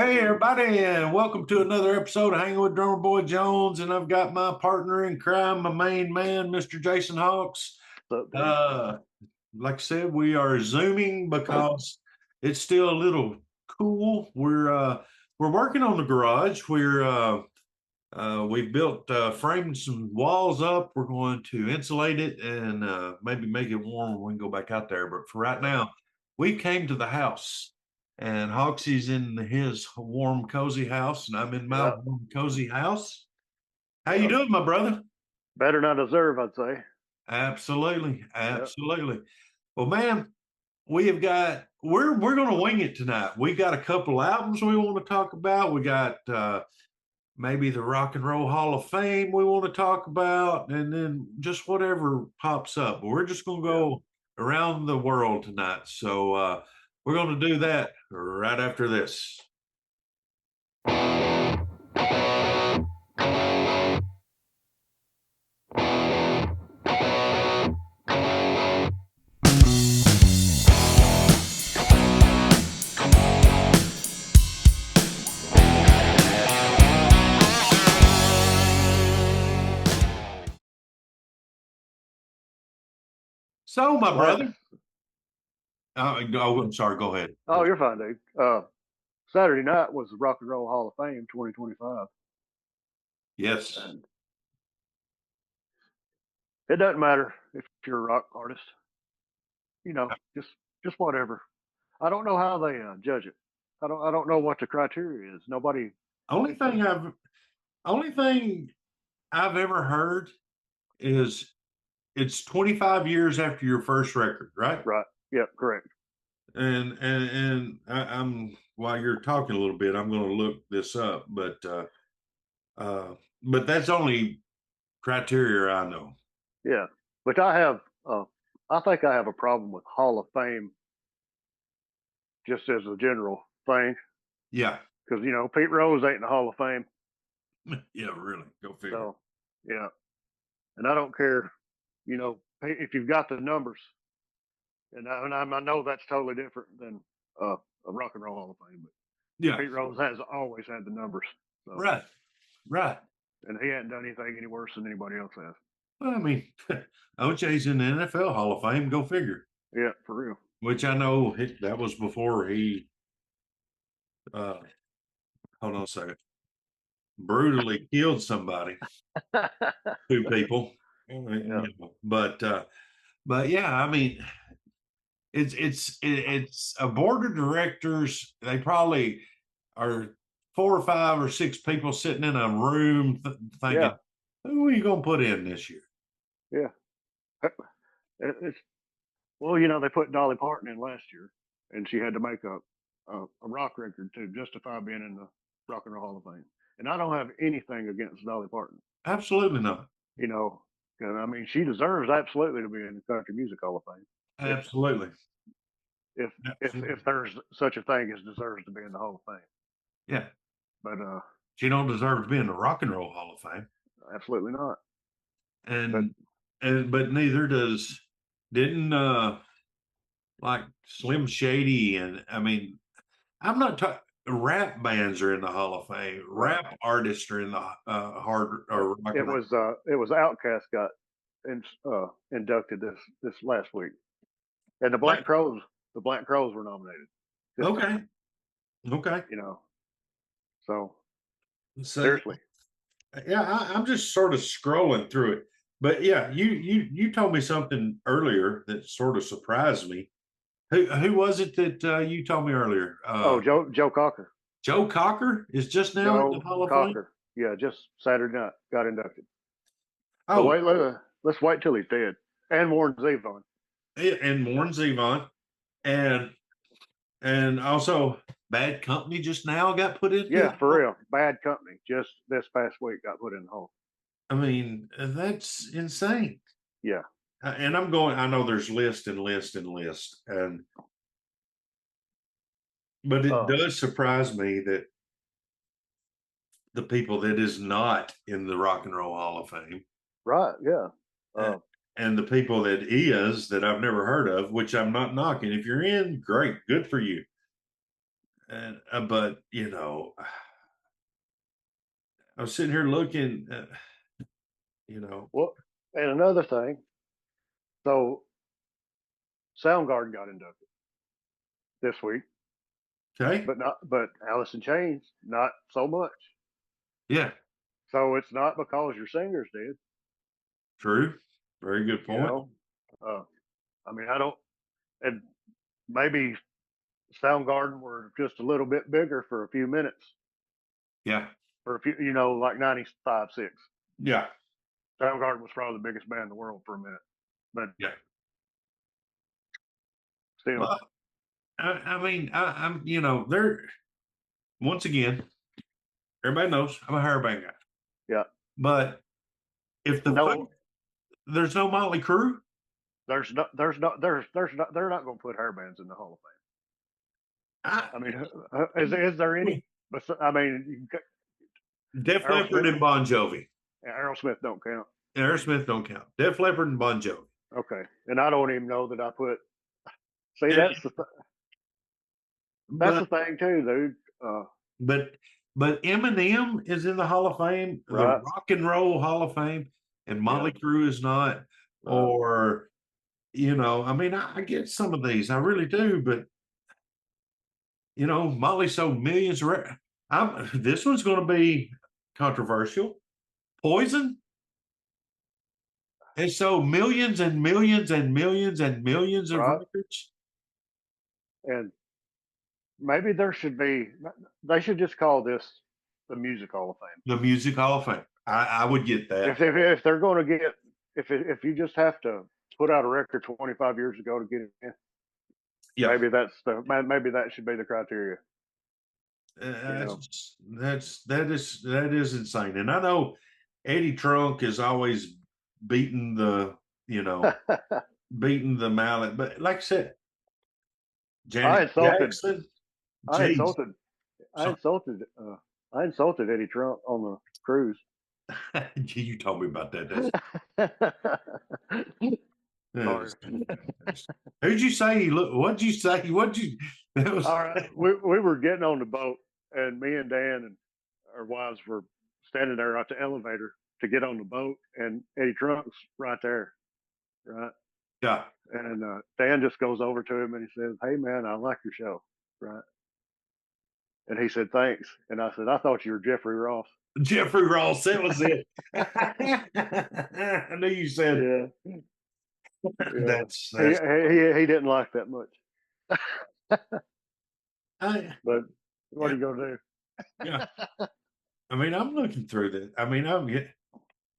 Hey everybody, and welcome to another episode of Hanging with Drummer Boy Jones. And I've got my partner in crime, my main man, Mr. Jason Hawks. What's up, dude? Like I said, we are zooming because it's still a little cool. We're working on the garage. We've built framed some walls up. We're going to insulate it and maybe make it warm when we can go back out there. But for right now, we came to the house. And Hoxie's in his warm, cozy house, and I'm in my Yeah, warm, cozy house. How you yeah. doing, my brother? Better than I deserve, I'd say. Absolutely, Yeah, absolutely. Well, man, we're going to wing it tonight. We got a couple albums we want to talk about. We got maybe the Rock and Roll Hall of Fame we want to talk about, and then just whatever pops up. We're just going to yeah. go around the world tonight. So we're going to do that right after this. So, my Last. brother, I'm sorry. Go ahead. Oh, you're fine, dude. Saturday night was the Rock and Roll Hall of Fame 2025, Yes. and it doesn't matter if you're a rock artist. You know, just whatever. I don't know how they judge it. I don't know what the criteria is. Nobody. Only thing I've only thing I've ever heard is it's 25 years after your first record, right? Right. Yep. Correct. I'm while you're talking a little bit, I'm going to look this up, but that's only criteria I know. Yeah. But I have. I think I have a problem with Hall of Fame just as a general thing Yeah. because Pete Rose ain't in the Hall of Fame. Yeah, really. Go figure. So yeah. And I don't care, if you've got the numbers. And I know that's totally different than a Rock and Roll Hall of Fame. But Yeah. Pete Rose has always had the numbers. So, Right. Right. and he hadn't done anything any worse than anybody else has. Well, I mean, OJ's in the NFL Hall of Fame. Go figure. Yeah, for real. Which I know that was before he uh hold on a second, brutally killed somebody, two people. Yeah. But yeah, I mean, it's a board of directors. They probably are 4 or 5 or 6 people sitting in a room thinking, Yeah. who are you going to put in this year? Yeah. It's, well, they put Dolly Parton in last year, and she had to make a rock record to justify being in the Rock and Roll Hall of Fame. And I don't have anything against Dolly Parton. Absolutely not. I mean, she deserves absolutely to be in the Country Music Hall of Fame. Absolutely. If there's such a thing as deserves to be in the Hall of Fame. Yeah. But she don't deserve to be in the Rock and Roll Hall of Fame. Absolutely not. But neither didn't like Slim Shady, and I mean, I'm not talking. Rap bands are in the Hall of Fame. Right. Rap artists are in the hard or rock it and roll. was Outkast got inducted this last week, and the Black Crowes were nominated. Okay. So seriously. Yeah, I'm just sort of scrolling through it, but yeah, you told me something earlier that sort of surprised me. Who was it that you told me earlier? Joe Cocker. Joe Cocker is just now in the Hall of Fame. Yeah, just Saturday night got inducted. Oh, let's wait till he's dead. And Warren Zevon. And Warren Zevon, and also Bad Company just now got put in. Yeah, for real. Bad Company just this past week got put in the hole. I mean, that's insane. Yeah. And I know there's list, but it does surprise me that the people that is not in the Rock and Roll Hall of Fame. Right, yeah. And the people that is that I've never heard of, which I'm not knocking. If you're in, great, good for you. And but I was sitting here looking, Well, and another thing, so Soundgarden got inducted this week, okay, but Alice in Chains not so much. yeah, So it's not because your singers did, true, very good you point. know. Uh, I mean, I don't, and maybe Soundgarden were just a little bit bigger for a few minutes, Yeah, for a few, like 95, 6. yeah, Soundgarden was probably the biggest band in the world for a minute, but yeah. still, Well, I mean, I'm there once again. Everybody knows I'm a hair band guy, yeah. but if No, there's no Motley Crue, there's not, they're not going to put hair bands in the Hall of I, Fame. I mean, is there any? But I mean, Def Leppard Aerosmith, and Bon Jovi. Aerosmith don't count. Aerosmith don't count. Def Leppard and Bon Jovi. Okay, and I don't even know that I put. See, And, that's but the thing too, dude. but but Eminem is in the Hall of Fame, the Right? Rock and Roll Hall of Fame, and Yeah. Motley Crue is not. Right. Or I mean, I get some of these, I really do, but Motley sold millions of. This one's going to be controversial. Poison. They sold millions and millions and millions and millions of Right. records. And maybe there should be. They should just call this the Music Hall of Fame. The Music Hall of Fame. I would get that. If they're going to get, if you just have to put out a record 25 years ago to get it in, Yeah. maybe that should be the criteria. That is insane. And I know Eddie Trunk is always beating the beating the mallet, but like I said, Janet Jackson. I insulted Eddie Trunk on the cruise. You told me about that. Who'd you say he looked? What'd you say? That was all right. We were getting on the boat, and me and Dan and our wives were standing there at the elevator to get on the boat, and Eddie Trunk's right there, right? Yeah. And Dan just goes over to him and he says, "Hey man, I like your show," right? And he said, "Thanks." And I said, "I thought you were Jeffrey Ross." Jeffrey Ross, that was it. I knew you said. Yeah. That's he didn't like that much. But what are you gonna do? Yeah. I mean, I'm looking through this. I mean,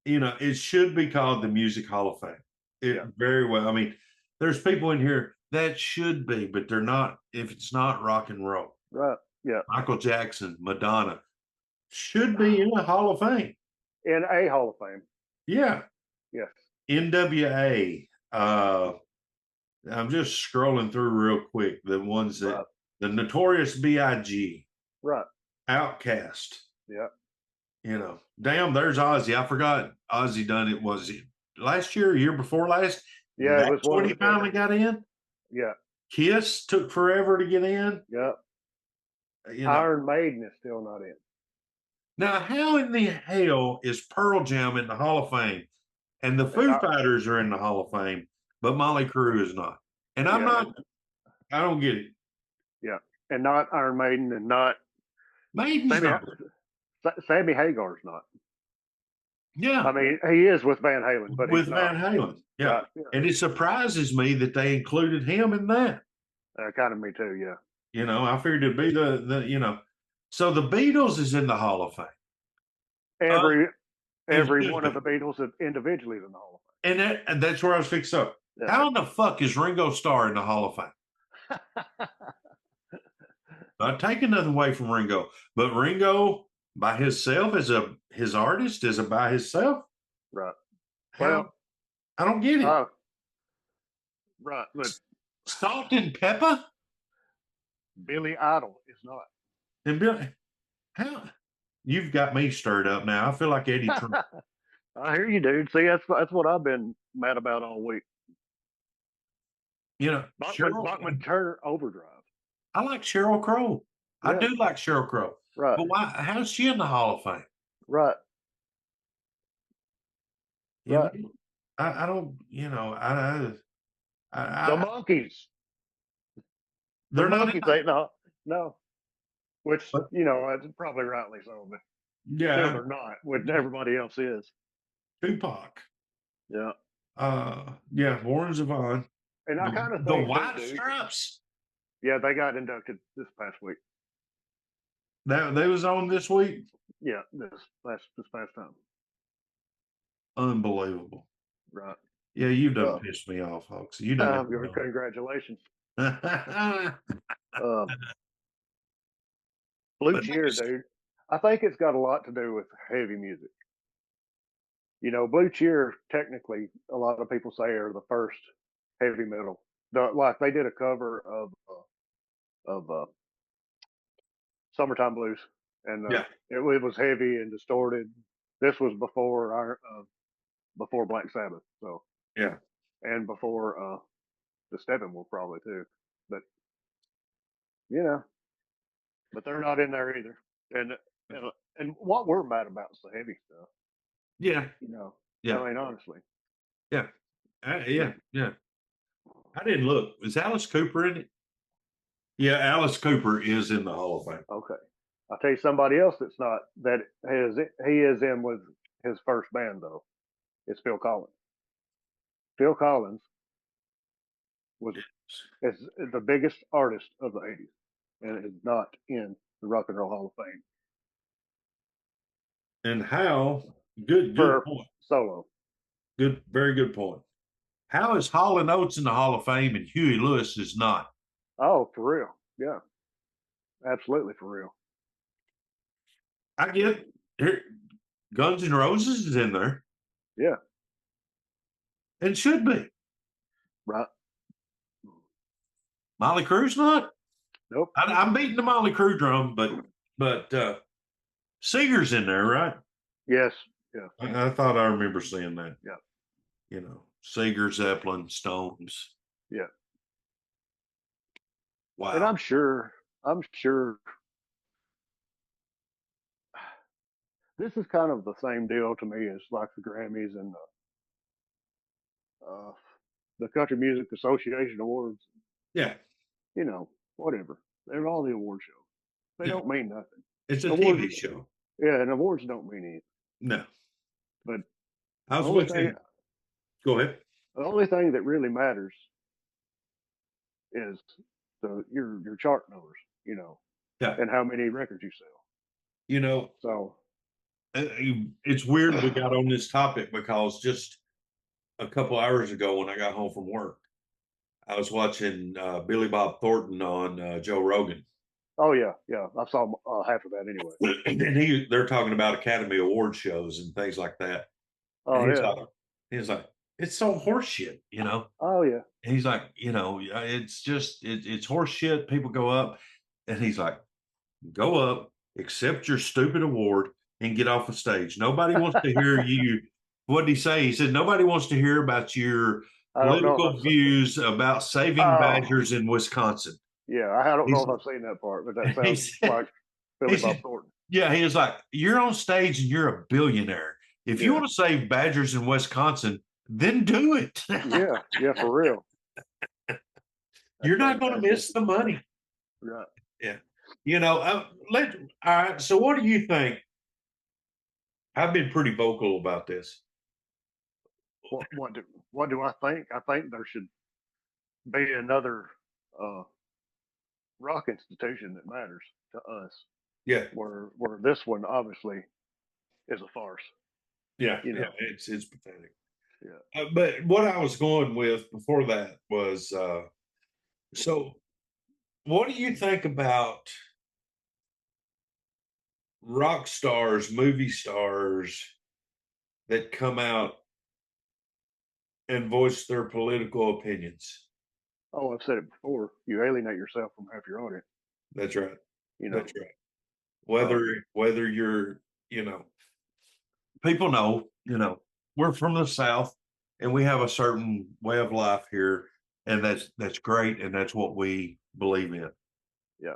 it should be called the Music Hall of Fame. Very well. I mean, there's people in here that should be, but they're not. If it's not rock and roll, Right? Yeah. Michael Jackson, Madonna should be in the Hall of Fame. In a Hall of Fame. Yeah. Yes. NWA. I'm just scrolling through real quick the ones that the Notorious B.I.G. Right. Outkast. Yeah. Damn, there's Ozzy. I forgot Ozzy done it. Was it last year, year before last? Yeah, it was when he finally got in. Yeah. Kiss took forever to get in. Yeah. Iron Maiden is still not in. Now, how in the hell is Pearl Jam in the Hall of Fame, and the Foo Fighters are in the Hall of Fame, but Motley Crue is not? And I don't get it. Yeah, and not Iron Maiden, and not Sammy Hagar's not. Yeah, I mean he is with Van Halen, but with Van Halen, yeah. And it surprises me that they included him in that. Kind of me too, yeah. I figured it'd be the. So the Beatles is in the Hall of Fame. Every one of the Beatles individually is in the Hall of Fame. And that's where I was fixed up. Yeah. How in the fuck is Ringo Starr in the Hall of Fame? Not taking nothing away from Ringo, but Ringo by himself his artist is by himself. Right. Well, I don't get it. Right. But Salt and Pepper? Billy Idol is not. And Billy, how? You've got me stirred up now. I feel like Eddie Trump. I hear you, dude. See, that's what I've been mad about all week. Bachman Turner Overdrive. I like Sheryl Crow. I do like Sheryl Crow. Right. But why? How's she in the Hall of Fame? Right. You Right. know, I don't. You know, The Monkeys. The they're not. Monkeys ain't no. Which But, it's probably rightly so, but still yeah, they're not. Which everybody else is. Tupac. Yeah. Yeah, Warren Zevon. And I kind of The think White dude. Stripes. Yeah, they got inducted this past week. That they was on this week. Yeah, this past time. Unbelievable. Right. Yeah, you done pissed me off, folks. You done. Congratulations. Yeah, Blue Cheer, dude. I think it's got a lot to do with heavy music. Blue Cheer, technically, a lot of people say are the first heavy metal. Like they did a cover of Summertime Blues, and it was heavy and distorted. This was before Black Sabbath, so yeah. and before the Steppenwolf probably too, but but they're not in there either. And what we're mad about is the heavy stuff. Yeah. I mean, honestly. Yeah. Yeah. I didn't look. Is Alice Cooper in it? Yeah, Alice Cooper is in the Hall of Fame. Okay. I'll tell you somebody else that's not that he is in with his first band though. It's Phil Collins. Phil Collins is the biggest artist of the 80s and is not in the Rock and Roll Hall of Fame. And how good point. Solo. Good, very good point. How is Hall and Oates in the Hall of Fame and Huey Lewis is not? Oh, for real. Yeah. Absolutely for real. I get here. Guns N' Roses is in there. Yeah. And should be. Right. Molly Crew's not? Nope. I'm beating the Molly Crew drum, but Seeger's in there, right? Yes. Yeah. I thought I remember seeing that. Yeah. Seeger, Zeppelin, Stones. Yeah. Wow. And I'm sure this is kind of the same deal to me as like the Grammys and the Country Music Association Awards. Yeah. Whatever. They're all the award shows. They don't mean nothing. It's a TV show. Yeah, and awards don't mean anything. No. But I was with you. Go ahead. The only thing that really matters is your chart numbers, and how many records you sell. So it's weird we got on this topic because just a couple hours ago when I got home from work, I was watching Billy Bob Thornton on Joe Rogan. Oh yeah. I saw half of that anyway. And they're talking about Academy Award shows and things like that. Oh he's like, it's so horseshit, Oh yeah. And he's like, it's just it's horseshit. People go up, and he's like, go up, accept your stupid award, and get off the stage. Nobody wants to hear you. What did he say? He said nobody wants to hear about your political views about saving badgers in Wisconsin. Yeah, I don't know if I've seen that part, but that sounds like Billy Bob Thornton. Yeah, he was like, you're on stage and you're a billionaire. If you want to save badgers in Wisconsin, then do it. yeah, for real. You're not going to miss the money. Right. Yeah. All right. So what do you think? I've been pretty vocal about this. What do I think? I think there should be another rock institution that matters to us. Yeah. Where this one obviously is a farce. Yeah. It's pathetic. Yeah. But what I was going with before that was, so what do you think about rock stars, movie stars that come out and voice their political opinions? Oh, I've said it before. You alienate yourself from half your audience. That's right. That's right. Whether you're, people know, we're from the South and we have a certain way of life here, and that's great, and that's what we believe in. Yeah.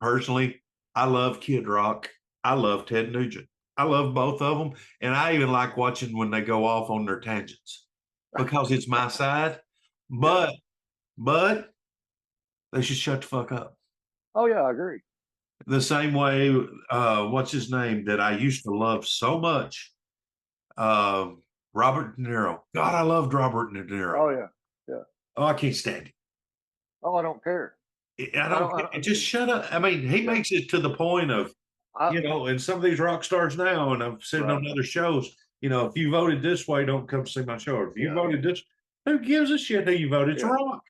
personally, I love Kid Rock. I love Ted Nugent. I love both of them. And I even like watching when they go off on their tangents because it's my side. But they should shut the fuck up. Oh yeah, I agree. The same way, what's his name that I used to love so much? Robert De Niro. God, I loved Robert De Niro. Oh yeah, yeah. Oh, I can't stand him. Oh, I don't care. I don't just shut up. I mean, he makes it to the point of, and some of these rock stars now, and I've said on other shows, if you voted this way, don't come see my show. If you voted this, who gives a shit who you voted? It's rock.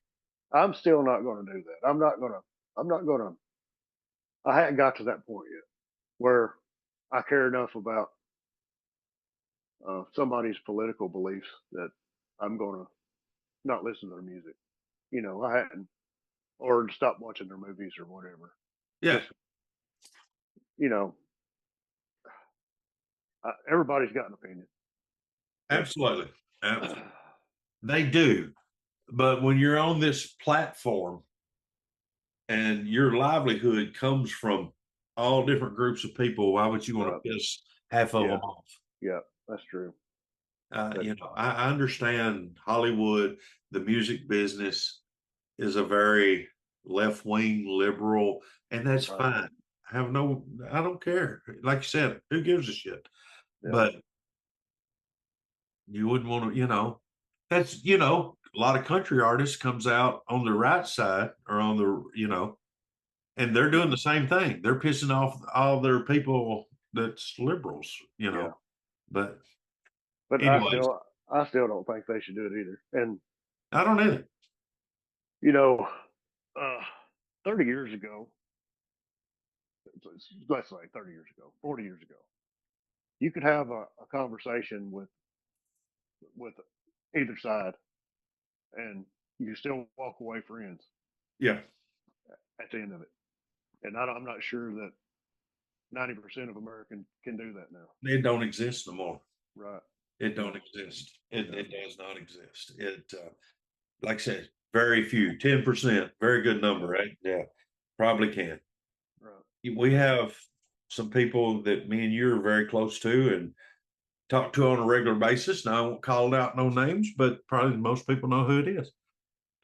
I'm still not going to do that. I'm not going to. I hadn't got to that point yet where I care enough about somebody's political beliefs that I'm going to not listen to their music. I hadn't, or stop watching their movies or whatever. Yeah. Just, everybody's got an opinion. Absolutely. They do. But when you're on this platform and your livelihood comes from all different groups of people, why would you want to piss half of them off? Yeah, that's true. I understand Hollywood, the music business is a very left-wing liberal, and that's fine. I don't care. Like you said, who gives a shit? Yeah. But you wouldn't want to, that's, a lot of country artists comes out on the right side or on the, and they're doing the same thing. They're pissing off all their people that's liberals, but anyways, I still don't think they should do it either. And I don't either. 30 years ago, let's say 30 years ago, 40 years ago, you could have a conversation with either side and you still walk away friends. Yeah. At the end of it. And I'm not sure that 90% of Americans can do that now. It don't exist no more. Right. It don't exist. It does not exist. Like I said, very few, 10%, very good number, right? Yeah, probably can. Right. We have some people that me and you are very close to and talk to on a regular basis. Now I won't call out no names, but probably most people know who it is.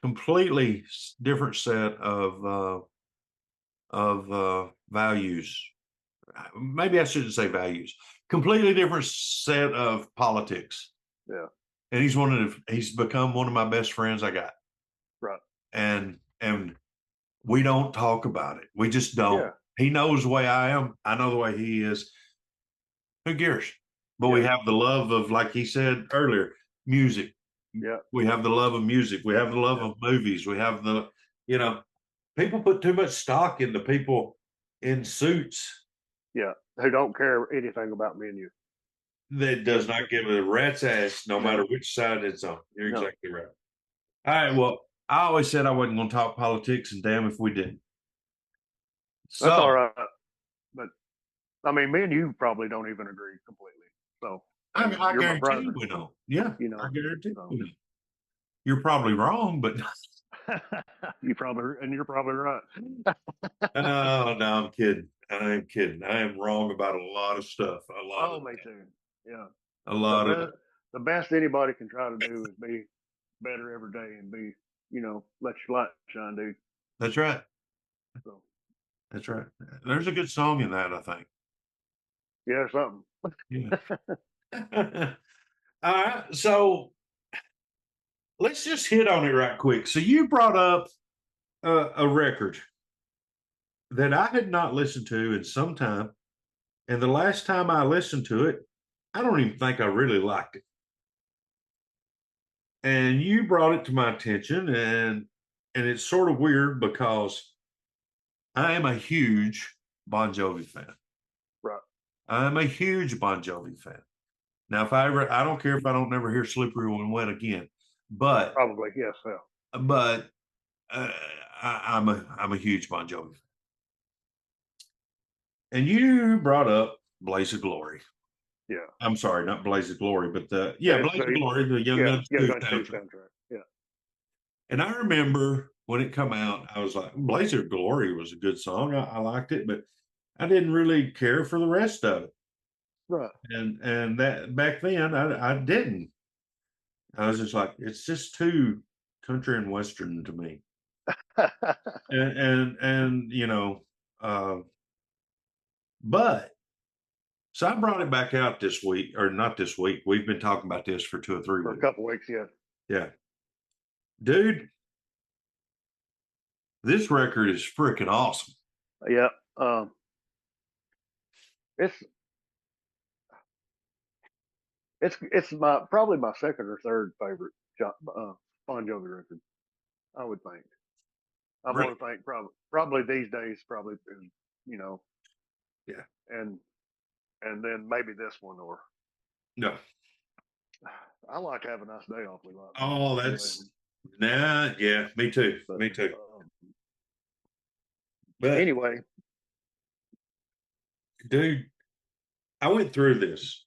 Completely different set of values. Maybe I shouldn't say values. Completely different set of politics. Yeah. And he's become one of my best friends I got. Right. And we don't talk about it. We just don't. Yeah. He knows the way I am. I know the way he is. Who cares? But we have the love of, like he said earlier, music. Yeah. We have the love of music. We have the love of movies. We have the, people put too much stock into people in suits. Yeah. Who don't care anything about me and you. That does not give a rat's ass no matter which side it's on. You're exactly right. All right. Well, I always said I wasn't going to talk politics, and damn if we didn't. So, that's all right. But I mean, me and you probably don't even agree completely. So I guarantee you we don't. Yeah, I guarantee you. You're probably wrong, but you're probably right. No, I'm kidding. I am kidding. I am wrong about a lot of stuff. Me too. Yeah. A lot of the best anybody can try to do is be better every day and be, let your light shine, dude. That's right. So. That's right. There's a good song in that, I think. Yeah, something. Yeah. All right. So let's just hit on it right quick. So you brought up a record that I had not listened to in some time. And the last time I listened to it, I don't even think I really liked it. And you brought it to my attention, and it's sort of weird because I am a huge Bon Jovi fan. Right. I'm a huge Bon Jovi fan. Now, I don't care if I don't never hear Slippery When Wet again, but probably yes, yeah. But I'm a huge Bon Jovi fan. And you brought up Blaze of Glory. Yeah. I'm sorry, not Blaze of Glory, but Blaze of Glory, the Young Guns 2 soundtrack. Yeah. And I remember when it come out, I was like, Blaze of Glory was a good song. I liked it, but I didn't really care for the rest of it. Right. And that back then I didn't. I was just like, it's just too country and western to me. And you know, but so I brought it back out this week, or not this week. We've been talking about this for 2 or 3 For a weeks. couple weeks, yeah. Yeah. Dude, this record is freaking awesome. Yeah. It's my probably my second or third favorite Bon Jovi record. I would think. I'm Really? gonna think probably these days probably you know Yeah. and then maybe this one or No. I like Have a Nice Day awfully lot. Oh, that's nah, yeah, me too. But, Me too. But anyway, dude, I went through this.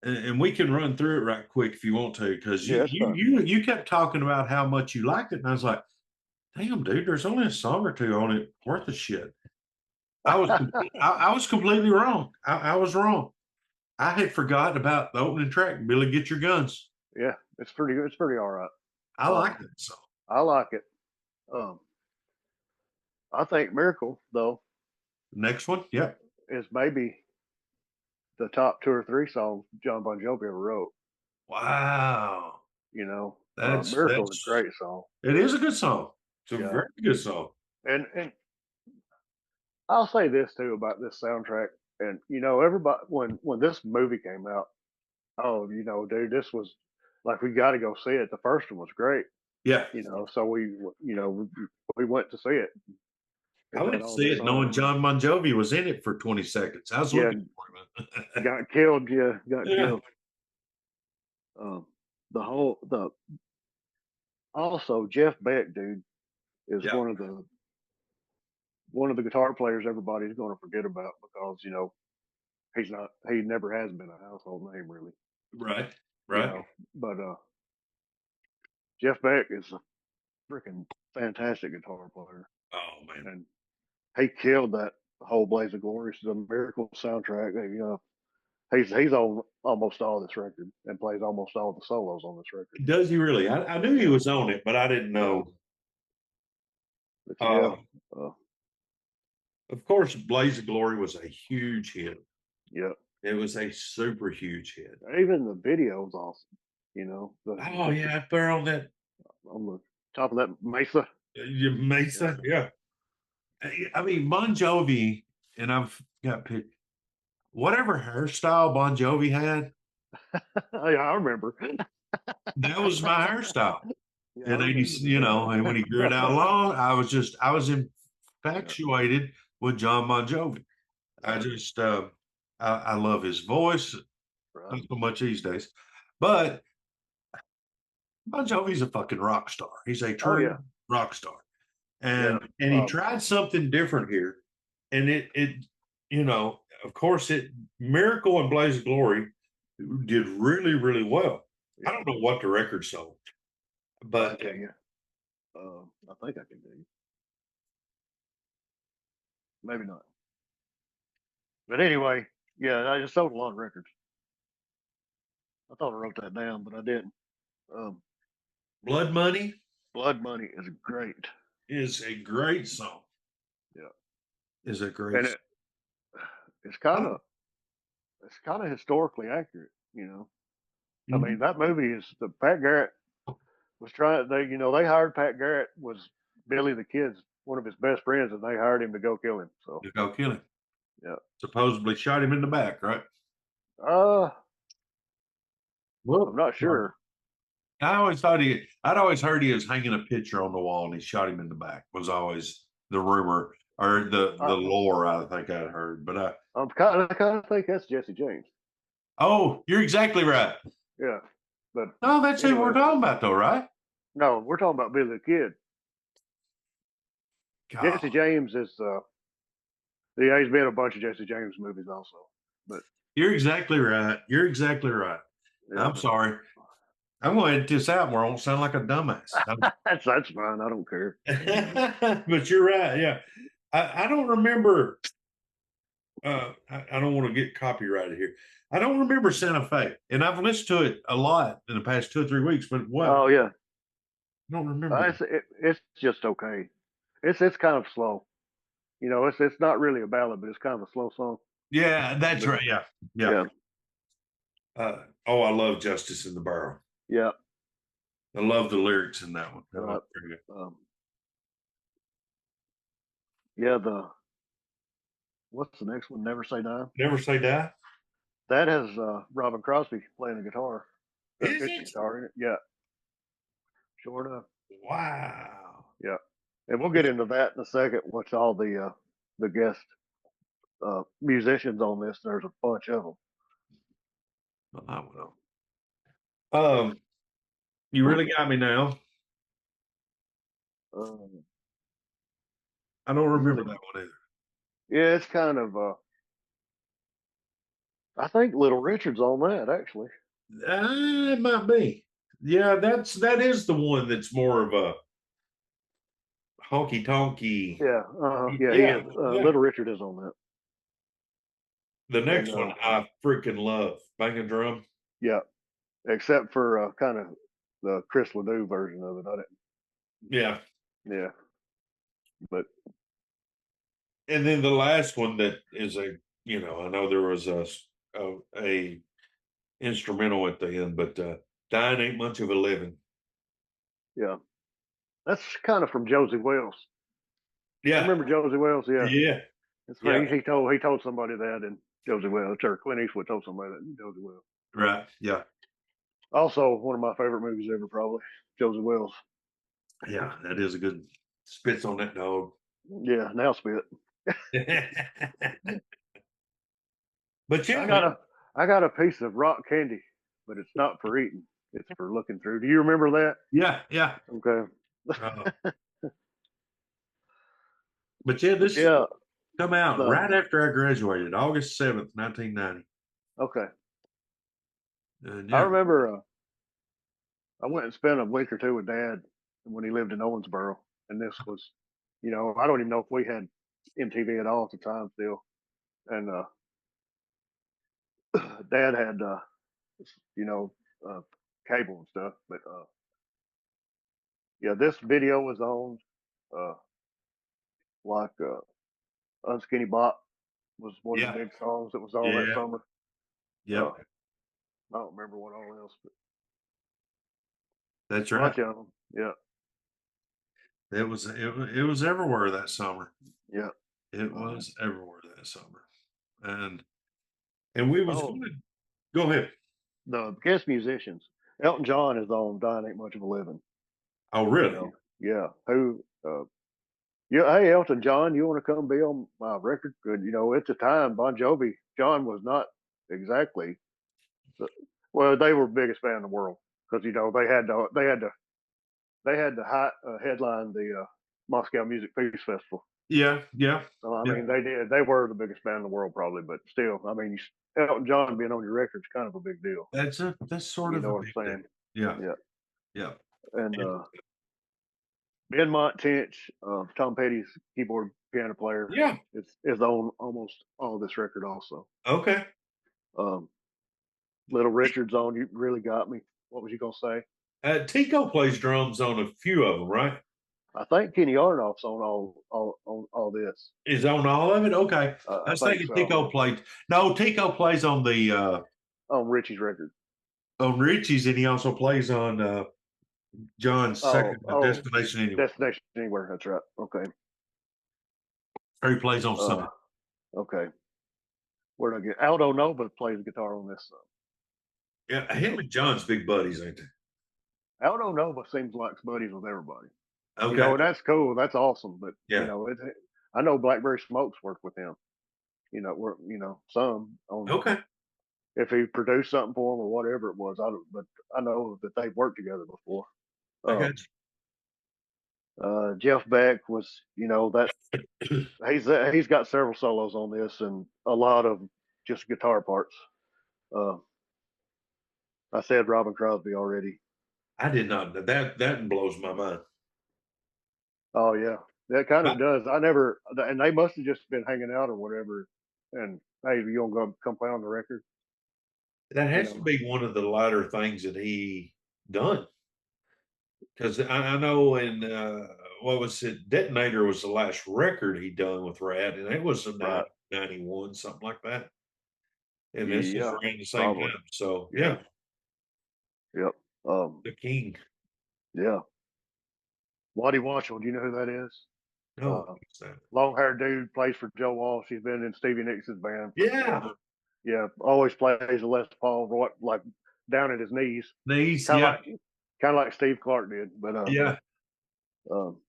And we can run through it right quick if you want to, because yeah, you kept talking about how much you liked it, and I was like, damn, dude, there's only a song or two on it worth of shit. I was I was completely wrong. I was wrong. I had forgotten about the opening track, Billy Get Your Guns. yeah, it's pretty good. It's pretty all right. I like that song. I like it. I think Miracle though Next one, yep. is maybe the top 2 or 3 songs John Bon Jovi ever wrote. Wow. You know, That's Miracle is a great song. It is a good song. It's a Yeah. very good song. And I'll say this too about this soundtrack. And you know, everybody when this movie came out, oh, you know, dude, this was like we got to go see it. The first one was great. Yeah. You know, so we went to see it. I went to see it knowing John Bon Jovi was in it for 20 seconds. I was looking for him. Got killed, got yeah. killed. Also Jeff Beck, dude, is one of the guitar players everybody's going to forget about because you know he never has been a household name really. Right. You know, but Jeff Beck is a freaking fantastic guitar player. Oh man, and he killed that whole Blaze of Glory, the Miracle soundtrack. You know, he's on almost all this record and plays almost all the solos on this record. Does he really? I knew he was on it, but I didn't know. But of course, Blaze of Glory was a huge hit. Yeah, it was a super huge hit. Even the video was awesome. You know. Oh yeah, up there on the top of that mesa. Mesa, yeah. I mean, Bon Jovi, and I've got picked whatever hairstyle Bon Jovi had. Yeah, I remember. That was my hairstyle. Yeah, in 80, you know, and when he grew it out long, I was infatuated with John Bon Jovi. I just I love his voice. Not so much these days. But Bon Jovi's a fucking rock star. He's a true rock star. And he tried something different here. And it you know, of course Miracle and Blaze of Glory did really, really well. I don't know what the record sold, but I think I can do. Maybe not. But anyway, yeah, I just sold a lot of records. I thought I wrote that down, but I didn't. Blood Money. Blood Money is great. Is a great song. Yeah. Is a great song. It's kind of historically accurate, you know. I mean, that movie is Pat Garrett was trying. They hired Pat Garrett, was Billy the Kid's one of his best friends, and they hired him to go kill him. So to go kill him. Yeah. Supposedly shot him in the back, right? Well, I'm not sure. I'd always heard he was hanging a picture on the wall and he shot him in the back. Was always the rumor or the lore I think I'd heard. But I kind of think that's Jesse James. Oh, you're exactly right. Yeah, but no, that's who we're talking about, though, right? No, we're talking about Billy the Kid. God. Jesse James is he's been in a bunch of Jesse James movies also. But you're exactly right. You're exactly right. Yeah. I'm sorry. I'm going to edit this out where I won't sound like a dumbass. That's fine. I don't care. But you're right. Yeah. I don't remember. I don't want to get copyrighted here. I don't remember Santa Fe, and I've listened to it a lot in the past 2 or 3 weeks. But what? Oh yeah, I don't remember. it's just okay. It's kind of slow. You know, it's not really a ballad, but it's kind of a slow song. Yeah, that's But, right. Yeah, yeah. Oh, I love Justice in the Barrel. Yeah. I love the lyrics in that one. That Right. pretty good. Yeah. What's the next one? Never Say Die. Never Say Die. That has Robin Crosby playing the guitar. Is it? Guitar in it. Yeah. Sure enough. Wow. Yeah. And we'll get into that in a second. What's all the guest musicians on this? There's a bunch of them. Well, I will. You really got me now. I don't remember that one either. Yeah, it's kind of. I think Little Richard's on that actually. It might be. Yeah, that is the one that's more of a honky tonky. Yeah. Yeah. He is. Little Richard is on that. The next one I freaking love, Banging Drum. Yeah, except for kind of the Chris Ledoux version of it. I didn't. Yeah. Yeah. But. And then the last one that is I know there was a instrumental at the end, but Dying Ain't Much of a Living. Yeah. That's kind of from Josie Wells. Yeah. Remember Josie Wells? Yeah. Yeah. It's funny. He told somebody that in Josie Wells, or Clint Eastwood told somebody that in Josie Wells. Right. Yeah. Also, one of my favorite movies ever, probably Josie Wells. Yeah, that is a good spits on that dog. Yeah, now spit. But yeah, I got a piece of rock candy, but it's not for eating. It's for looking through. Do you remember that? Yeah, yeah. Okay. But yeah, this come out right after I graduated, August 7th, 1990. Okay. Yeah. I remember I went and spent a week or two with Dad when he lived in Owensboro, and this was, I don't even know if we had MTV at all at the time still, and Dad had cable and stuff, but yeah, this video was on, like Unskinny Bop was one of the big songs that was on that summer. Yeah. I don't remember what all else, but that's right. A bunch of them. Yeah. It was everywhere that summer. Yeah. It was everywhere that summer. And we was good. Go ahead. The guest musicians. Elton John is on Dying Ain't Much of a Living. Oh, really? Yeah. Who hey Elton John, you want to come be on my record? Good. At the time, Bon Jovi, John was not exactly well, they were the biggest band in the world because they had to headline the Moscow Music Peace Festival. Yeah, yeah. So I mean, they were the biggest band in the world probably, but still, I mean, Elton John being on your record is kind of a big deal. That's sort of what I'm saying. Yeah, yeah, yeah. And Benmont Tench, Tom Petty's keyboard piano player, is on almost all this record also. Okay. Little Richard's on. You really got me. What was you gonna say? Tico plays drums on a few of them, right? I think Kenny Arnoff's on all this. Is on all of it? Okay. I was thinking Tico played. No, Tico plays on the on Richie's record. On Richie's, and he also plays on John's second Destination Anywhere. Destination Anywhere. That's right. Okay. Or he plays on some. Okay. Where'd I get? Aldo Nova plays guitar on this song. Yeah, him and John's big buddies, ain't they? Aldo Nova seems like buddies with everybody. Okay. And that's cool. That's awesome. But I know Blackberry Smokes worked with him. Some on. Okay. If he produced something for him or whatever it was, but I know that they've worked together before. I got you. Jeff Beck was, that he's got several solos on this and a lot of just guitar parts. I said Robin Crosby already. I did not. That blows my mind. Oh yeah, that kind But of does. I never, and they must have just been hanging out or whatever. And hey, you gonna go come play on the record? that You has to know, be one of the lighter things that he done. Because I know in what was it? Detonator was the last record he done with Rad, and it was a right? 91, something like that. And this is Yeah, around the same probably. time. So Yeah. yeah, Yep. the King. Yeah. Waddy Washington, do you know who that is? No, what's that? Long haired dude, plays for Joe Walsh. He's been in Stevie Nicks' band Yeah, forever. Yeah, always plays a Les Paul, like down at his knees, these. kind of Yeah, like kind of like Steve Clark did. But yeah, um,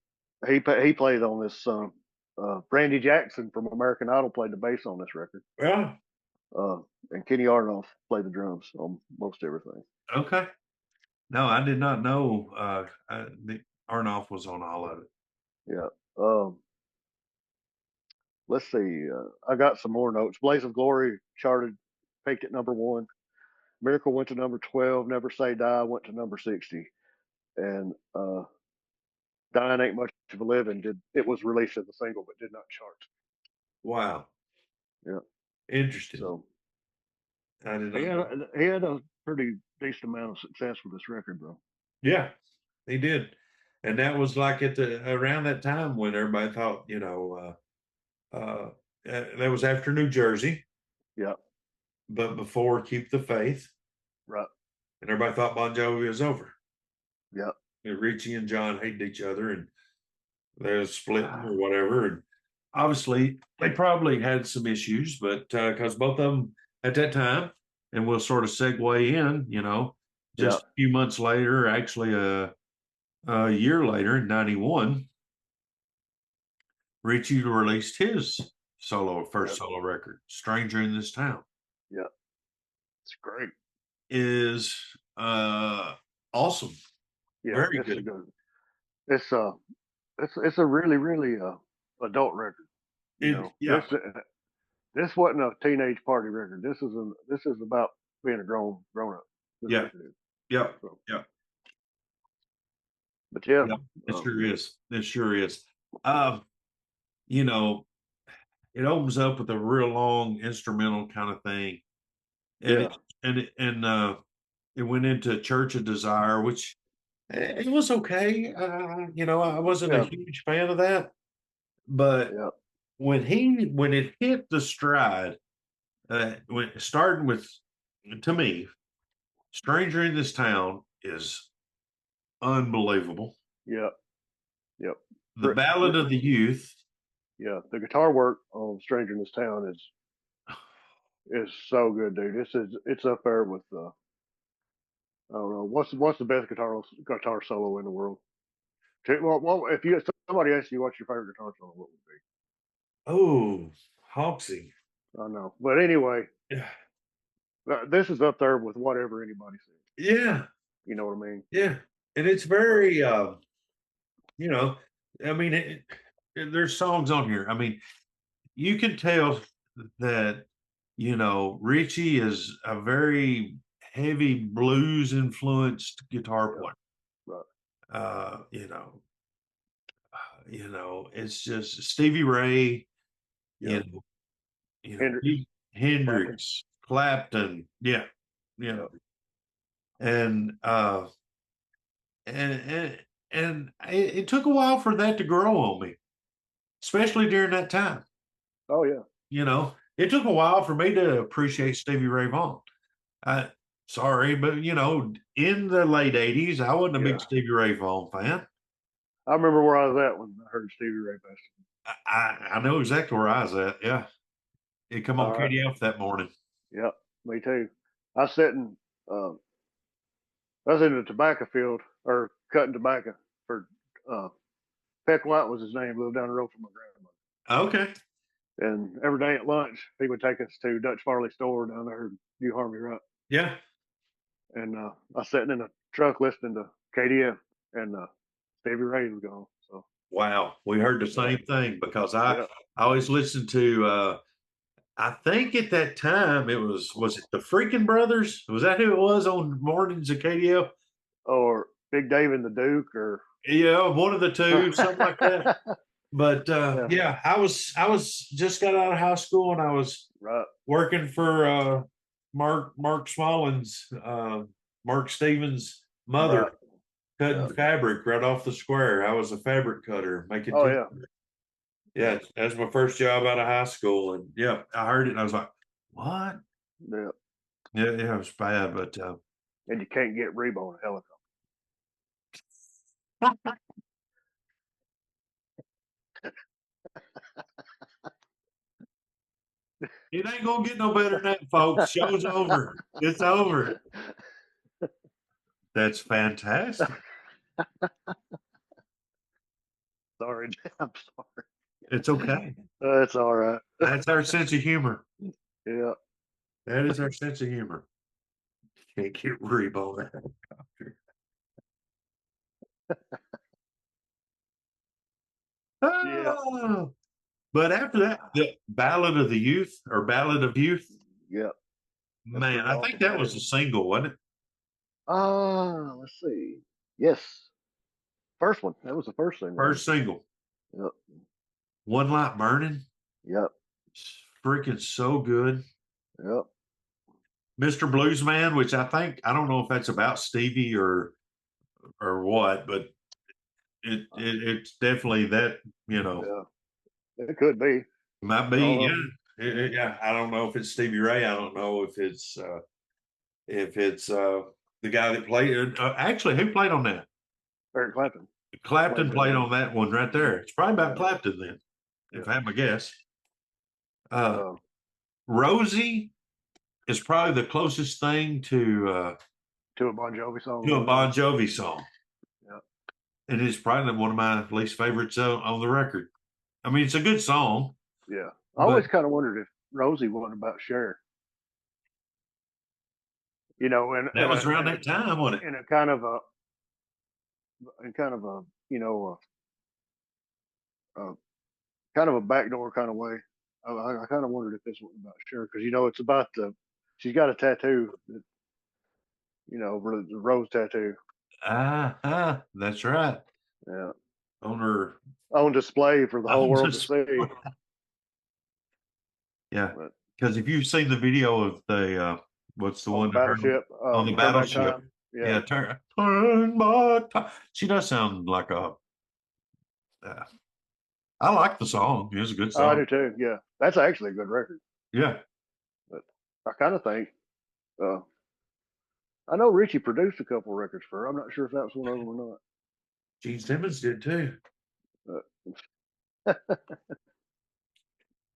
he played on this. Randy Jackson from American Idol played the bass on this record, yeah. uh, and Kenny Arnoff played the drums on most everything. Okay. No, I did not know. The Arnoff was on all of it. Yeah. Um, let's see. I got some more notes. Blaze of Glory charted, peaked at #1. Miracle went to #12. Never Say Die went to #60, and Dying Ain't Much of a Living did. It was released as a single, but did not chart. Wow, Yeah. interesting. So I did he not had know. he had a pretty decent amount of success with this record, though. Yeah, he did, and that was like at the around that time when everybody thought, that was after New Jersey, Yeah. but before Keep the Faith, Right. and everybody thought Bon Jovi was over. Yeah. Richie and John hated each other, and they were splitting or whatever. And obviously, they probably had some issues, but because both of them at that time, and we'll sort of segue in, Yeah. just a few months later, actually a year later in '91, Richie released his Yeah. first solo record, "Stranger in This Town." Yeah. It's great. Is awesome, Yeah. very It's a good. good. It's it's a really adult record. You It know, yeah this wasn't a teenage party record. This is about being a grown up. This yeah record is. yeah So, yeah but yeah, yeah. It um, sure is. It sure is. Um, you know, it opens up with a real long instrumental kind of thing, and yeah, it went into Church of Desire, which it was okay. I wasn't a yeah, huge fan of that, but yeah, when it hit the stride, when starting with, to me, Stranger in This Town is unbelievable. yeah, yeah. The Ballad of the Youth. Yeah, the guitar work on "Stranger in This Town" is so good, dude. It's up there with I don't know what's the best guitar solo in the world. Well, if you somebody asks you what's your favorite guitar solo, what would Oh, Hoxie. be? I know, but anyway, Yeah. this is up there with whatever anybody says. Yeah. You know what I mean? Yeah. And it's Uh, very, you know, I mean, there's songs on here. I mean, you can tell that, Richie is a very heavy blues influenced guitar yeah, player. right. Uh, it's just Stevie Ray, Yeah, you know, Hendrix, Clapton. Hendrix, Clapton, yeah, Yeah, and and and and it took a while for that to grow on me, especially during that time. oh yeah, It took a while for me to appreciate Stevie Ray Vaughan. I Sorry, but in the late '80s, I wasn't a big yeah. Stevie Ray Vaughan fan. I remember where I was at when I heard Stevie Ray passed. I know exactly where I was at. Yeah, it come on All right. KDF that morning. Yep, me too. I was sitting, uh, I was in the tobacco field or cutting tobacco for uh, Peck White was his name, lived down the road from my grandmother. Okay. And every day at lunch, he would take us to Dutch Farley store down there in New Harmony Rock. Yeah. And I was sitting in a truck listening to KDF, and Stevie Ray was gone. So Wow. We heard the yeah, same thing because I yeah. always listened to I think at that time was it the Freaking Brothers? Was that who it was on mornings at KDF? Or Big Dave and the Duke, or Yeah, one of the two, something like that. But yeah, I was just got out of high school and I was right. working for Mark Smalling's Mark Stevens' mother, Right. cutting fabric right off the square. I was a fabric cutter making Oh yeah. yeah, that's my first job out of high school. And yeah, I heard it and I was like, what? Yeah. Yeah, it was bad, but And you can't get Rebo on a helicopter. it ain't gonna get no better than that, folks. Show's over. It's over. That's fantastic. Sorry, I'm sorry. It's okay. That's all right. That's our sense of humor. Yeah. That is our sense of humor. Can't get Rebo on a helicopter. Yeah. Oh, but after that, the Ballad of the Youth or Ballad of Youth, Yeah. man, I think that was a single, wasn't it? Let's see. Yes. First one. That was the first single. First single. Yep. One Light Burning. Yep. It's freaking so good. Yep. Mr. Bluesman, which I don't know if that's about Stevie or what, but it's definitely that, you know. Yeah. It could be. Might be, yeah. Yeah. I don't know if it's Stevie Ray. I don't know if it's the guy that played. Actually, who played on that? Eric Clapton. Clapton played on that one right there. It's probably about Clapton then, if I had my guess. Rosie is probably the closest thing to a Bon Jovi song. To a Bon Jovi song. Yeah. And it's probably one of my least favorites on the record. I mean, it's a good song. Yeah. I always kind of wondered if Rosie wasn't about Cher. You know, and that was around that time, wasn't it? In a kind of a, you know, kind of a backdoor kind of way. I kind of wondered if this wasn't about Cher, because you know it's about she's got a tattoo, that, you know, the rose tattoo. That's right. Yeah. On display for the whole world to see. Yeah, because if you've seen the video of the what's the one battleship on the battleship, yeah, turn back time. She does sound like a. I like the song. It's a good song. I do too. Yeah, that's actually a good record. Yeah, but I kind of think. I know Richie produced a couple records for her. I'm not sure if that was one of them or not. Gene Simmons did too.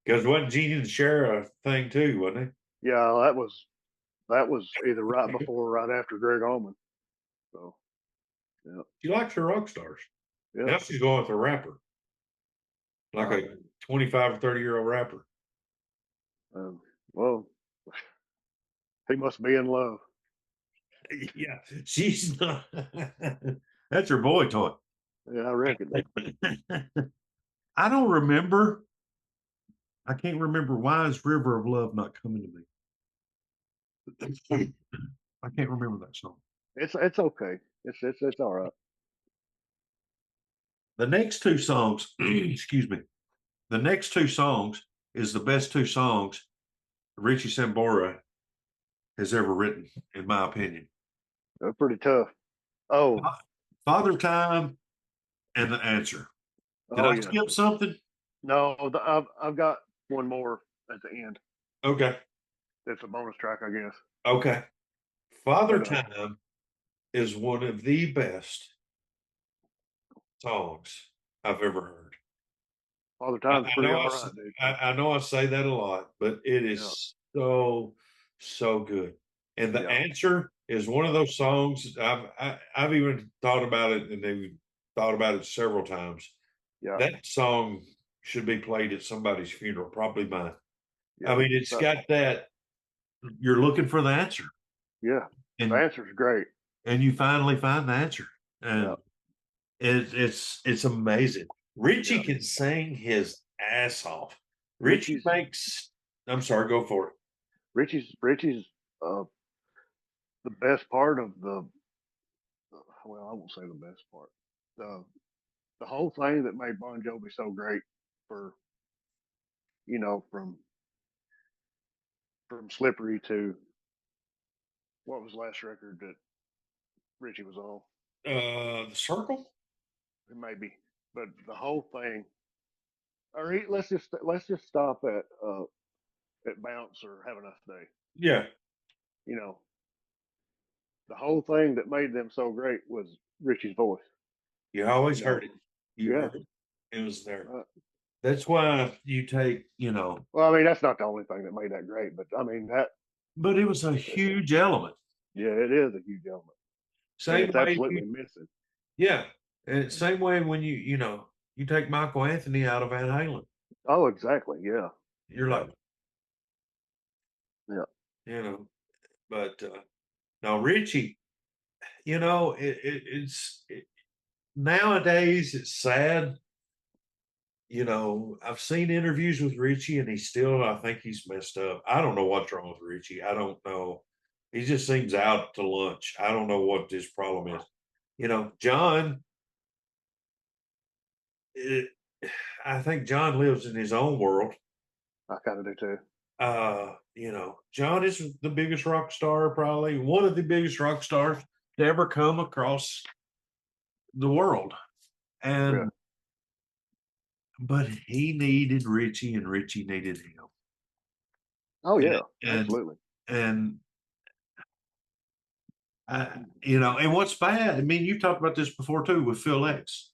Because wasn't Gene and Cher a thing too, wasn't he? Yeah, that was either right before or right after Greg Allman. So, yeah. She likes her rock stars. Yeah. Now she's going with a rapper, like a 25 or 30-year-old rapper. Well, he must be in love. Yeah, she's not. That's her boy toy. Yeah, I reckon. I don't remember. I can't remember why is River of Love not coming to me. I can't remember that song. It's okay. It's all right. The next two songs, excuse me. The next two songs is the best two songs Richie Sambora has ever written, in my opinion. They're pretty tough. Oh, Father Time and The Answer. Did I skip something? No, I've got one more at the end. Okay. It's a bonus track, I guess. Okay. Father Time is one of the best songs I've ever heard. Father Time's pretty all right, dude. I know I say that a lot, but it is so good. And The Answer is one of those songs I've even thought about it, and they've thought about it several times. Yeah. That song should be played at somebody's funeral, probably mine. Yeah. I mean, it's got that you're looking for the answer. Yeah. And the answer is great. And you finally find the answer. And it's amazing. Richie can sing his ass off. Richie makes I'm sorry, go for it. Richie's the best part of well, I won't say the best part. The whole thing that made Bon Jovi so great for, you know, from Slippery to what was the last record that Richie was on? The Circle. Maybe, but the whole thing. Or let's just stop at Bounce or Have a Nice Day. Yeah, You know, the whole thing that made them so great was Richie's voice. you always You know, heard it. You yeah. heard it. It was there. That's why you take, Well, I mean, that's not the only thing that made that great, but I mean that. but it was a huge element. Yeah, it is a huge element, and Same it's way, absolutely missing. yeah. And same way when you take Michael Anthony out of Van Halen, Oh, exactly. Yeah. you're like, Yeah. But now Richie, it's nowadays it's sad. I've seen interviews with Richie and I think he's messed up. I don't know what's wrong with Richie. I don't know. He just seems out to lunch. I don't know what his problem is. John, I think John lives in his own world. I kind of do too. John is the biggest rock star, probably one of the biggest rock stars to ever come across the world. And but he needed Richie and Richie needed him. Oh yeah, absolutely. And and what's bad, I mean, you've talked about this before too with Phil X.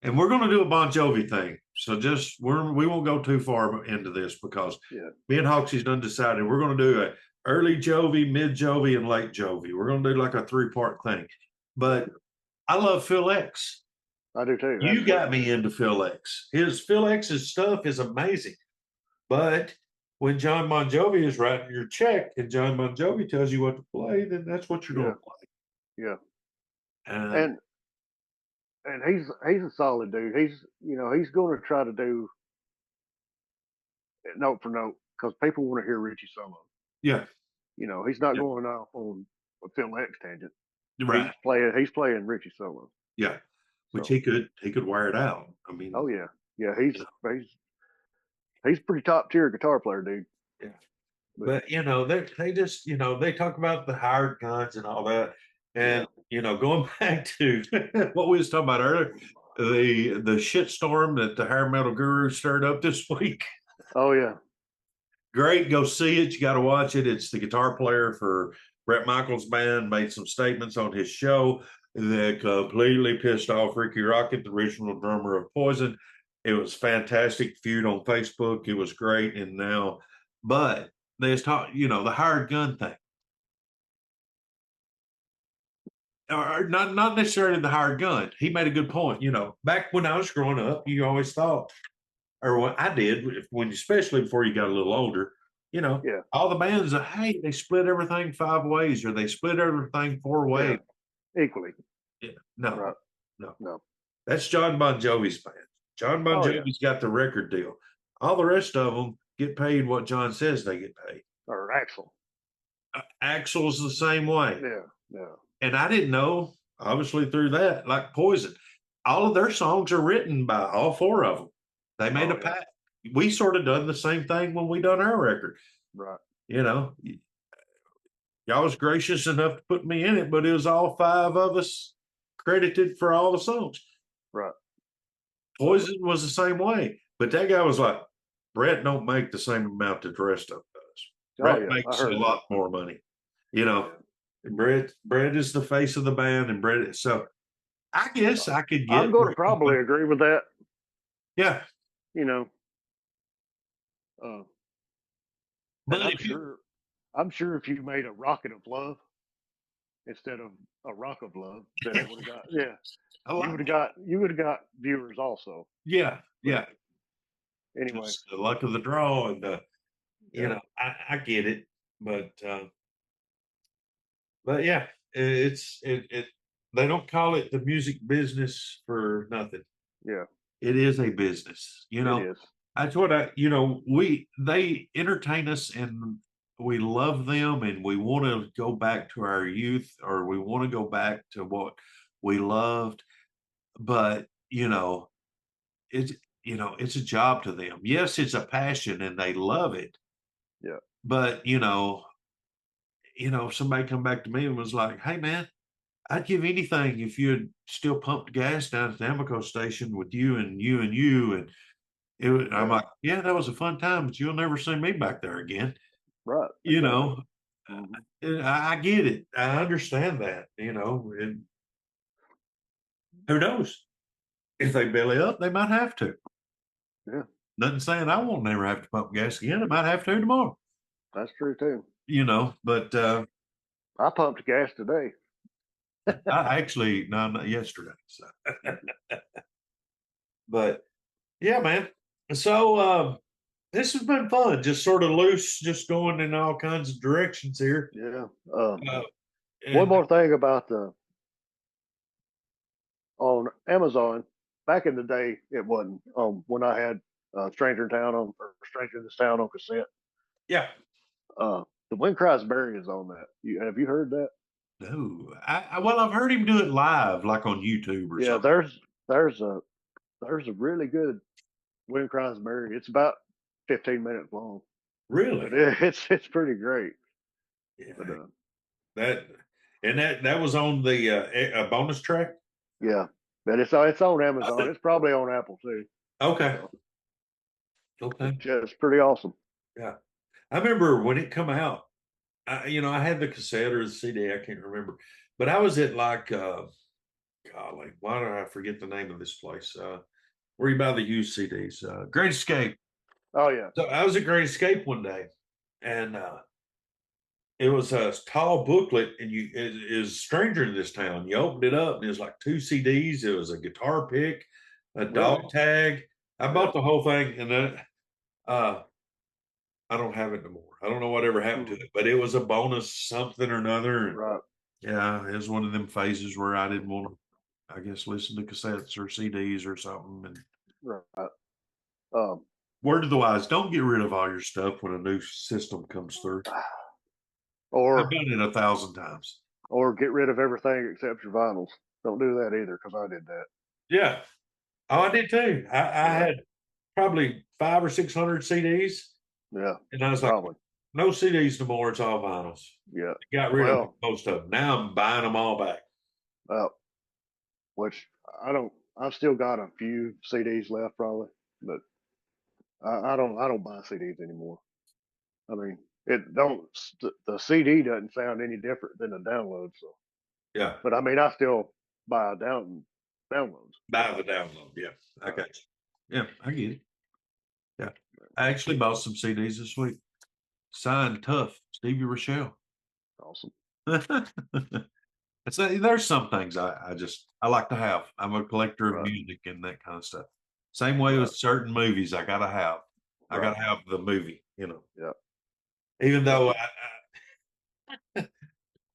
And we're going to do a Bon Jovi thing. So we won't go too far into this because me and Hawksy's done decided we're going to do a early Jovi, mid Jovi, and late Jovi. We're going to do like a 3-part thing. But I love Phil X. I do too. You got me into Phil X. Phil X's stuff is amazing. But when John Bon Jovi is writing your check and John Bon Jovi tells you what to play, then that's what you're going to play. Yeah. And he's a solid dude. He's going to try to do note for note because people want to hear Richie solo. Yeah. He's not going off on a Phil X tangent. Right. He's playing Richie solo. Yeah. Which he could wear it out. I mean. Oh yeah. Yeah. He's pretty top tier guitar player, dude. Yeah. But they just they talk about the hired guns and all that. And going back to what we was talking about earlier, the shitstorm that the hair metal guru stirred up this week. Oh yeah. Great, go see it. You got to watch it. It's the guitar player for Bret Michaels' band made some statements on his show that completely pissed off Ricky Rocket, the original drummer of Poison. It was fantastic feud on Facebook. It was great. And now, but they talk, the hired gun thing. Or not necessarily the hired gun. He made a good point. Back when I was growing up, you always thought, or what I did, especially before you got a little older, all the bands hey, they split everything 5 ways or they split everything 4 ways. Equally. Yeah. No, right. no. That's John Bon Jovi's band. John Bon Jovi's got the record deal. All the rest of them get paid what John says they get paid. Or Axl. Axl's the same way. Yeah. And I didn't know, obviously, through that, like Poison, all of their songs are written by all 4 of them. They made a pact. We sort of done the same thing when we done our record. Right. Y'all was gracious enough to put me in it, but it was all 5 of us credited for all the songs. Right. Poison was the same way. But that guy was like, Bret don't make the same amount that the rest of us does. Bret makes a lot more money. Bret is the face of the band, and Bret. So I guess I could get. I'm going to probably agree with that. Yeah. But I'm sure if you made a Rocket of Love instead of a Rock of Love, then it would have got you would have got viewers also. Yeah. Anyway, just the luck of the draw, and I get it, but yeah, they don't call it the music business for nothing. Yeah, it is a business. It is. That's what they entertain us and we love them and we want to go back to our youth, or we want to go back to what we loved, but it's it's a job to them. Yes, it's a passion and they love it, Yeah. but if somebody come back to me and was like, "Hey, man, I'd give anything if you'd still pumped gas down at the Amoco station with you and you and you," and I'm Yeah. like, "Yeah, that was a fun time, but you'll never see me back there again." Right. You Exactly. know, Mhm. I get it. I understand that. And who knows if they belly up, they might have to. Yeah. Nothing saying I won't never have to pump gas again. I might have to tomorrow. That's true too. But I pumped gas today. I actually no, not yesterday. So, but yeah, man. So this has been fun. Just sort of loose, just going in all kinds of directions here. Yeah. Uh, One and more thing about the on Amazon. Back in the day, it wasn't. When I had Stranger in Town on or Stranger in This Town on cassette, yeah, the Wind Cries Berry is on that. Have you heard that? no, well, I've heard him do it live, like on YouTube or Yeah. something. There's a there's a really good Wind Cries Berry. It's about 15 minutes long, Really? but it's pretty great. Yeah, But that and that was on the a bonus track. yeah, but it's on I Amazon. think. It's probably on Apple too. Okay. So Okay. it's pretty awesome. Yeah. I remember when it come out. I had the cassette or the CD. I can't remember, but I was at like, golly, why do I forget the name of this place? Where you buy the used CDs? Great Escape. Oh yeah, So I was at Great Escape one day, and it was a tall booklet, and it is Stranger in This Town. You opened it up, and it was like two CDs. It was a guitar pick, a really? dog tag. I Yeah. bought the whole thing, and then I don't have it no more. I don't know whatever happened to Hmm. it, but it was a bonus something or another. Right. Yeah, it was one of them phases where I didn't want to, I guess, listen to cassettes or CDs or something. And Right. Um, word to the wise, don't get rid of all your stuff when a new system comes through. I've or done it 1,000 times. get rid of everything except your vinyls. Don't do that either, because I did that. Yeah. Oh, I did too. I Yeah. had probably 500 or 600 CDs, Yeah. and I was like, Probably. no CDs no more. It's all vinyls. Yeah. Got rid of Well, most of them. Now I'm buying them all back. uh, which I don't. I've still got a few CDs left, probably, but I don't buy CDs anymore. I mean, it don't. The CD doesn't sound any different than the download. So, Yeah. but I mean, I still buy downloads. Buy the download. Yeah. I got you. Yeah. I get it. Yeah. I actually bought some CDs this week. Signed Tough, Stevie Rochelle. Awesome. There's some things I like to have. I'm a collector of Right. music and that kind of stuff. Same way Right. with certain movies, I gotta have. I Right. gotta have the movie. Yeah. Even Yep. though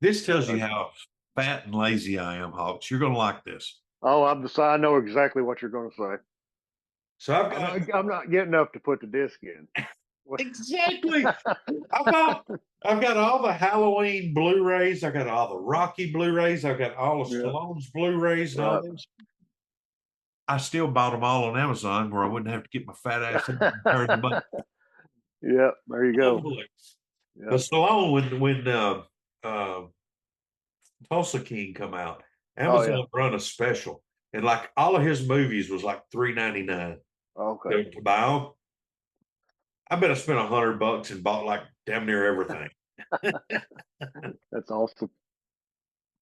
this tells you That's, how fat and lazy I am, Hawks. You're gonna like this. oh, I know exactly what you're going to say. So I've got I'm not getting up to put the disc in. exactly. I've got I've got all the Halloween Blu-rays. I got all the Rocky Blu-rays. I've got all of Yeah. Stallone's Blu-rays and all Right. this. I still bought them all on Amazon where I wouldn't have to get my fat ass in and turn them up. Yeah. There you go. But Yeah. Stallone, when uh, Tulsa King come out, Oh yeah. Amazon run a special, and like all of his movies was like $3.99 Okay. to buy them. I bet I spent $100 and bought like damn near everything. That's awesome.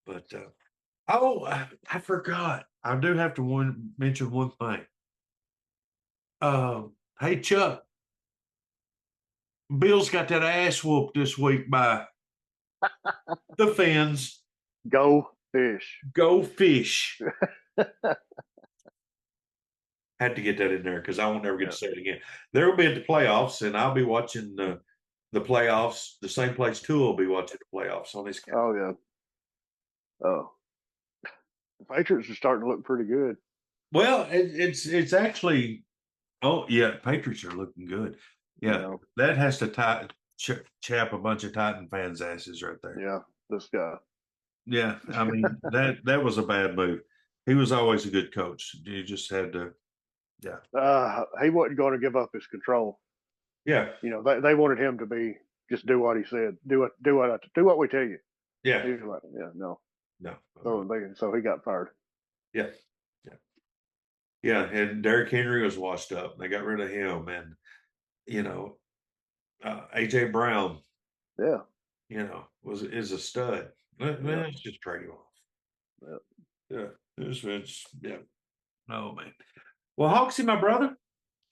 But oh, I forgot. I do have to mention one thing. Hey Chuck, Bill's got that ass whooped this week by the Finns. Go fish. Go fish. Had to get that in there because I won't never get to say it again. There will be at the playoffs, and I'll be watching the playoffs. The same place too will be watching the playoffs on this count. Oh yeah. Oh, the Patriots are starting to look pretty good. Well, it's actually. Oh yeah, Patriots are looking good. Yeah, You know. that has to chap a bunch of Titan fans' asses right there. Yeah. This guy. Yeah, I mean that was a bad move. He was always a good coach. You just had to, yeah, He wasn't going to give up his control. yeah, You know, they wanted him to be just do what he said, do what we tell you. yeah, He was like, yeah, no. no, So he got fired. yeah, yeah, yeah. And Derrick Henry was washed up. They got rid of him, and you know, AJ Brown, Yeah. is a stud. Let's just trade him off. Yeah. Yeah, yeah. No man. Well, Hawksy, my brother,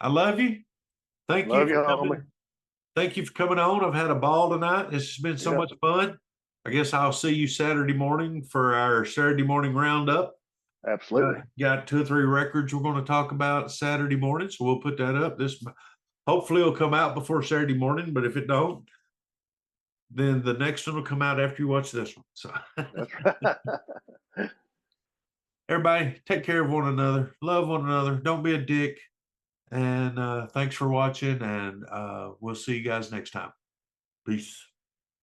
I love you. Thank you Love you, for homie. coming. Thank you for coming on. I've had a ball tonight. It's been so much fun. I guess I'll see you Saturday morning for our Saturday morning roundup. Absolutely. Got 2 or 3 records we're going to talk about Saturday morning, so we'll put that up. This hopefully will come out before Saturday morning, but if it don't, then the next one will come out after you watch this one. So That's right. everybody, take care of one another, love one another, don't be a dick, and thanks for watching, and we'll see you guys next time. Peace.